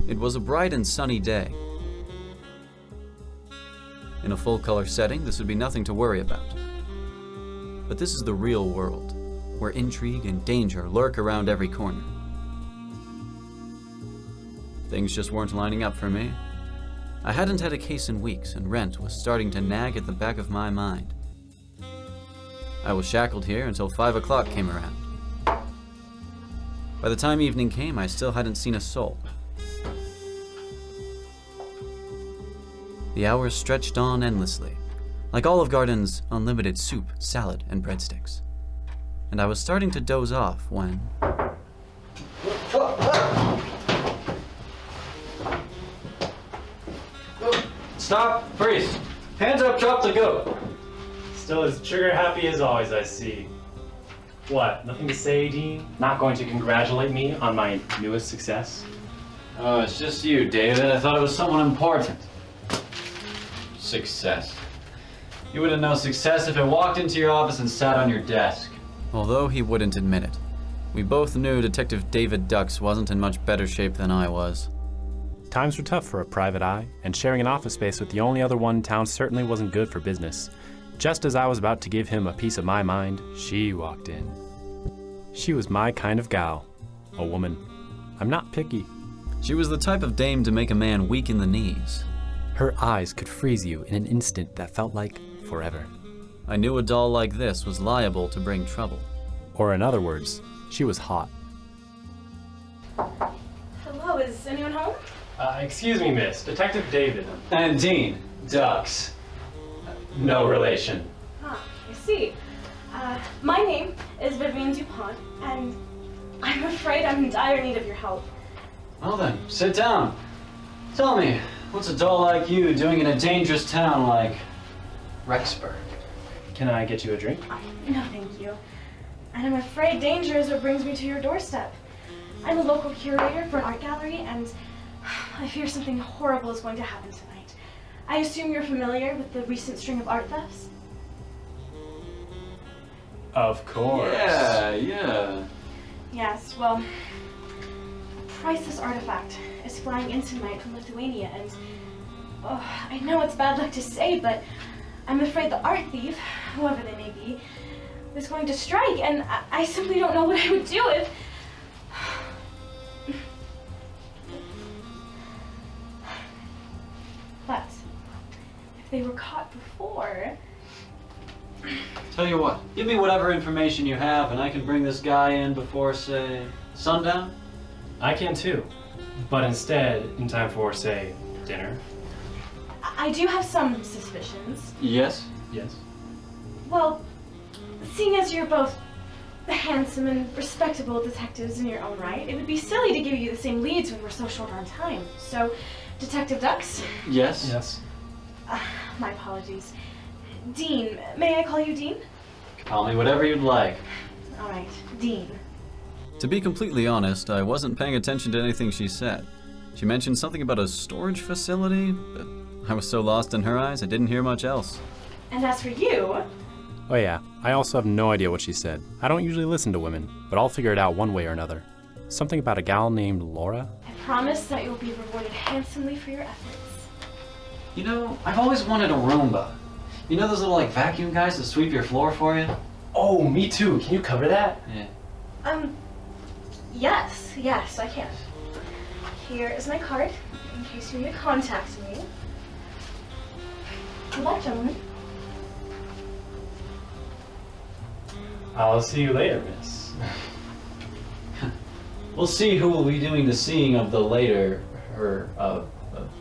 It was a bright and sunny day. In a full-color setting, this would be nothing to worry about. But this is the real world, where intrigue and danger lurk around every corner. Things just weren't lining up for me. I hadn't had a case in weeks, and rent was starting to nag at the back of my mind. I was shackled here until 5 o'clock came around. By the time evening came, I still hadn't seen a soul. The hours stretched on endlessly, like Olive Garden's unlimited soup, salad, and breadsticks. And I was starting to doze off when... Stop! Freeze! Hands up, drop the goat! Still as trigger happy as always, I see. What, nothing to say, Dean? Not going to congratulate me on my newest success? Oh, it's just you, David. I thought it was someone important. Success. You wouldn't know success if it walked into your office and sat on your desk. Although he wouldn't admit it, we both knew Detective David Dux wasn't in much better shape than I was. Times were tough for a private eye, and sharing an office space with the only other one in town certainly wasn't good for business. Just as I was about to give him a piece of my mind, she walked in. She was my kind of gal. A woman. I'm not picky. She was the type of dame to make a man weak in the knees. Her eyes could freeze you in an instant that felt like forever. I knew a doll like this was liable to bring trouble. Or in other words, she was hot. Hello, is anyone home? Excuse me, miss. Detective David. And Dean, Dux. No relation. Ah, I see. My name is Vivian DuPont, and I'm afraid I'm in dire need of your help. Well then, sit down. Tell me, what's a doll like you doing in a dangerous town like Rexburg? Can I get you a drink? No, thank you. And I'm afraid danger is what brings me to your doorstep. I'm a local curator for an art gallery, and I fear something horrible is going to happen tonight. I assume you're familiar with the recent string of art thefts? Of course. Yeah. Yes, well, a priceless artifact is flying in tonight from Lithuania, and I know it's bad luck to say, but I'm afraid the art thief, whoever they may be, is going to strike, and I simply don't know what I would do if... But if they were caught before... Tell you what, give me whatever information you have and I can bring this guy in before, say, sundown? I can too. But instead, in time for, say, dinner. I do have some suspicions. Yes. Yes. Well, seeing as you're both handsome and respectable detectives in your own right, it would be silly to give you the same leads when we're so short on time. So, Detective Dux? Yes? Yes. My apologies. Dean, may I call you Dean? Call me whatever you'd like. All right, Dean. To be completely honest, I wasn't paying attention to anything she said. She mentioned something about a storage facility, but I was so lost in her eyes I didn't hear much else. And as for you... Oh yeah, I also have no idea what she said. I don't usually listen to women, but I'll figure it out one way or another. Something about a gal named Laura? I promise that you'll be rewarded handsomely for your efforts. You know, I've always wanted a Roomba. You know those little vacuum guys that sweep your floor for you? Oh, me too. Can you cover that? Yeah. Yes, I can. Here is my card, in case you need to contact me. Good luck, gentlemen. I'll see you later, miss. We'll see who will be doing the seeing of the later,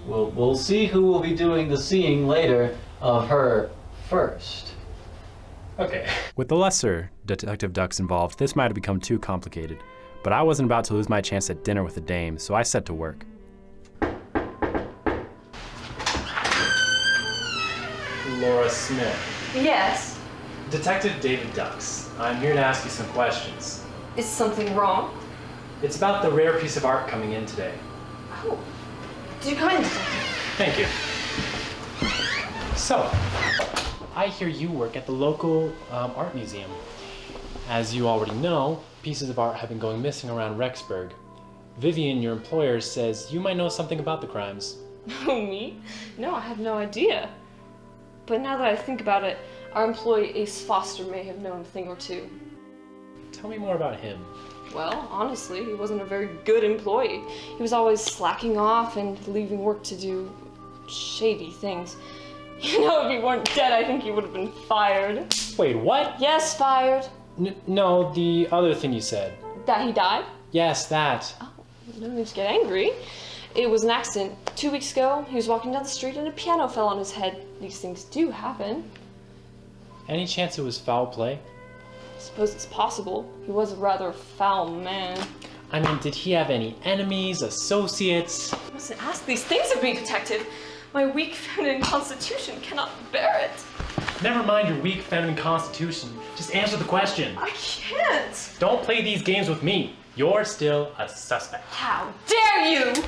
we'll see who will be doing the seeing later of her first. Okay. With the lesser Detective Dux involved, this might have become too complicated, but I wasn't about to lose my chance at dinner with a dame, so I set to work. Laura Smith. Yes. Detective David Dux. I'm here to ask you some questions. Is something wrong? It's about the rare piece of art coming in today. Oh. Do come in, Detective. Thank you. So, I hear you work at the local art museum. As you already know, pieces of art have been going missing around Rexburg. Vivian, your employer, says you might know something about the crimes. Oh, me? No, I have no idea. But now that I think about it, our employee Ace Foster may have known a thing or two. Tell me more about him. Well, honestly, he wasn't a very good employee. He was always slacking off and leaving work to do shady things. You know, if he weren't dead, I think he would have been fired. Wait, what? Yes, fired. No, the other thing you said. That he died? Yes, that. Oh, no need to get angry. It was an accident. 2 weeks ago, he was walking down the street and a piano fell on his head. These things do happen. Any chance it was foul play? I suppose it's possible. He was a rather foul man. I mean, did he have any enemies, associates? You mustn't ask these things of me, detective. My weak feminine constitution cannot bear it. Never mind your weak feminine constitution. Just answer the question. I can't. Don't play these games with me. You're still a suspect. How dare you!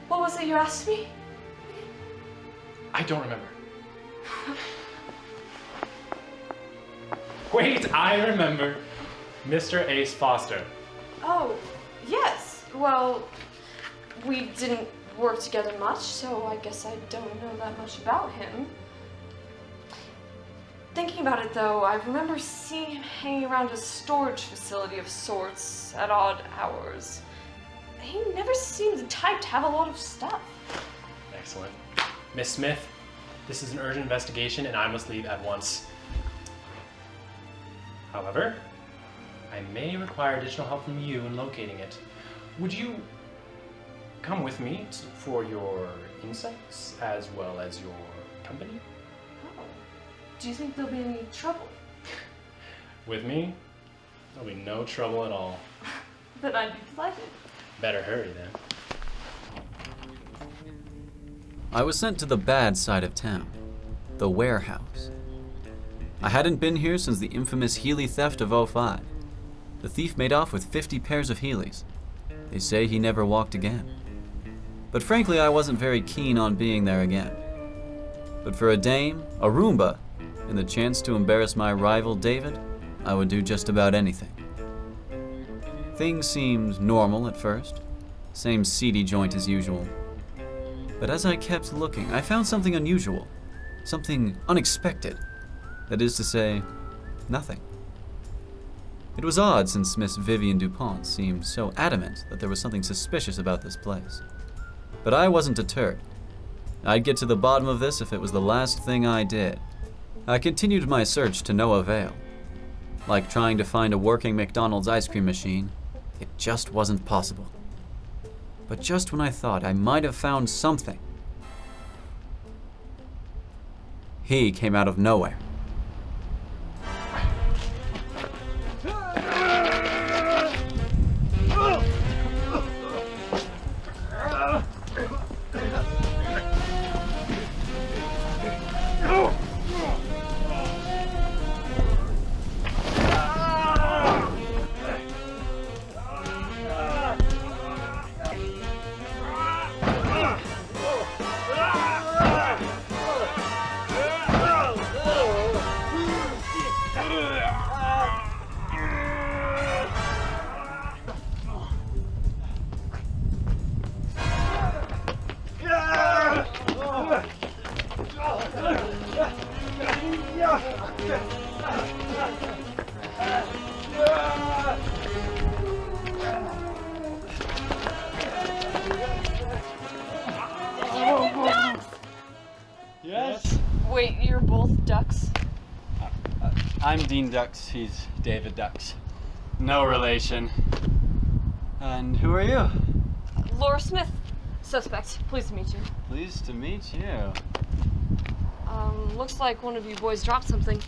What was it you asked me? I don't remember. Wait, I remember. Mr. Ace Foster. Oh, yes. Well, we didn't work together much, so I guess I don't know that much about him. Thinking about it, though, I remember seeing him hanging around a storage facility of sorts at odd hours. He never seemed the type to have a lot of stuff. Excellent. Miss Smith, this is an urgent investigation and I must leave at once. However, I may require additional help from you in locating it. Would you come with me for your insights as well as your company? Oh. Do you think there'll be any trouble? With me? There'll be no trouble at all. Then I'd be delighted. Better hurry then. I was sent to the bad side of town, the warehouse. I hadn't been here since the infamous Healy theft of '05. The thief made off with 50 pairs of Healys. They say he never walked again. But frankly, I wasn't very keen on being there again. But for a dame, a Roomba, and the chance to embarrass my rival David, I would do just about anything. Things seemed normal at first, same seedy joint as usual. But as I kept looking, I found something unusual, something unexpected. That is to say, nothing. It was odd since Miss Vivian DuPont seemed so adamant that there was something suspicious about this place. But I wasn't deterred. I'd get to the bottom of this if it was the last thing I did. I continued my search to no avail. Like trying to find a working McDonald's ice cream machine, it just wasn't possible. But just when I thought I might have found something, he came out of nowhere. Yes? Wait, you're both ducks? I'm Dean Dux. He's David Dux. No relation. And who are you? Laura Smith, suspect. Pleased to meet you. Pleased to meet you. Looks like one of you boys dropped something.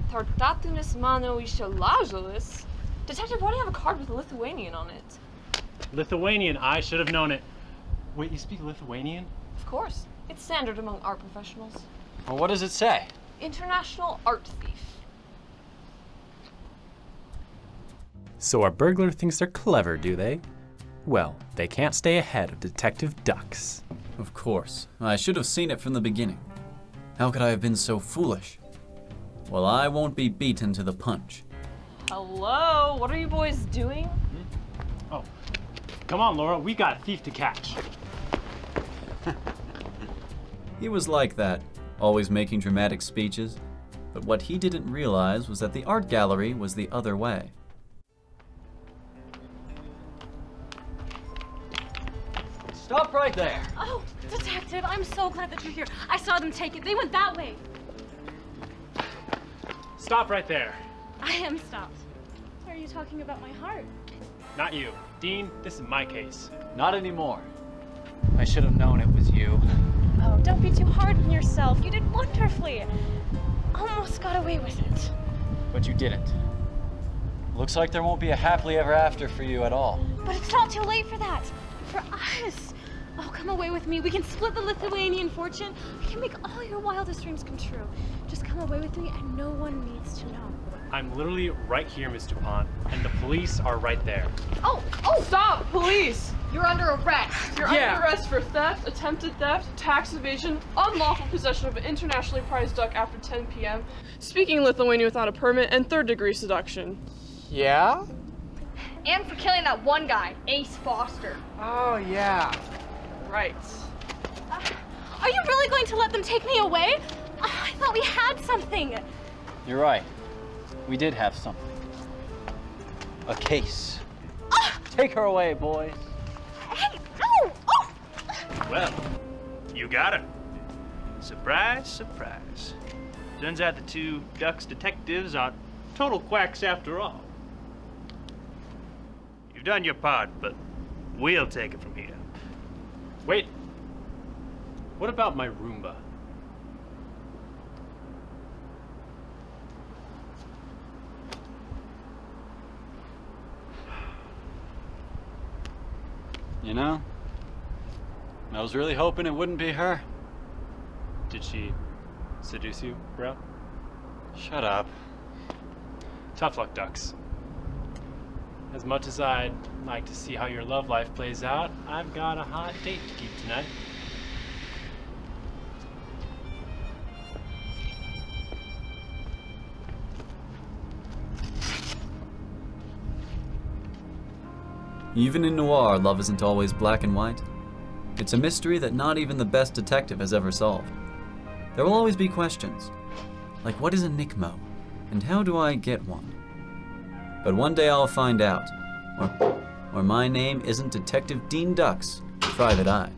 Tartatunis mano ishalajalis. Detective, why do you have a card with Lithuanian on it? Lithuanian, I should have known it. Wait, you speak Lithuanian? Of course. It's standard among art professionals. Well, what does it say? International art thief. So our burglar thinks they're clever, do they? Well, they can't stay ahead of Detective Dux. Of course. I should have seen it from the beginning. How could I have been so foolish? Well, I won't be beaten to the punch. Hello? What are you boys doing? Oh, come on, Laura. We got a thief to catch. He was like that, always making dramatic speeches. But what he didn't realize was that the art gallery was the other way. Stop right there. Oh, Detective, I'm so glad that you're here. I saw them take it. They went that way. Stop right there. I am stopped. Are you talking about my heart? Not you. Dean, this is my case. Not anymore. I should have known it was you. Oh, don't be too hard on yourself. You did wonderfully. Almost got away with it. But you didn't. Looks like there won't be a happily ever after for you at all. But it's not too late for that. For us. Oh, come away with me. We can split the Lithuanian fortune. We can make all your wildest dreams come true. Just come away with me and no one needs to know. I'm literally right here, Miss DuPont, and the police are right there. Oh, stop! Police! You're under arrest. You're under arrest for theft, attempted theft, tax evasion, unlawful possession of an internationally prized duck after 10 p.m., speaking Lithuanian without a permit, and third-degree seduction. Yeah? And for killing that one guy, Ace Foster. Oh, yeah. Right. Are you really going to let them take me away? I thought we had something. You're right. We did have something. A case. Take her away, boys. Hey, no! Oh! Well, you got her. Surprise, surprise. Turns out the two Ducks detectives aren't total quacks after all. You've done your part, but we'll take it from here. Wait. What about my Roomba? You know, I was really hoping it wouldn't be her. Did she seduce you, bro? Shut up. Tough luck, Ducks. As much as I'd like to see how your love life plays out, I've got a hot date to keep tonight. Even in noir, love isn't always black and white. It's a mystery that not even the best detective has ever solved. There will always be questions, like what is a NICMO, and how do I get one? But one day I'll find out, or my name isn't Detective Dean Ducks, Private Eye.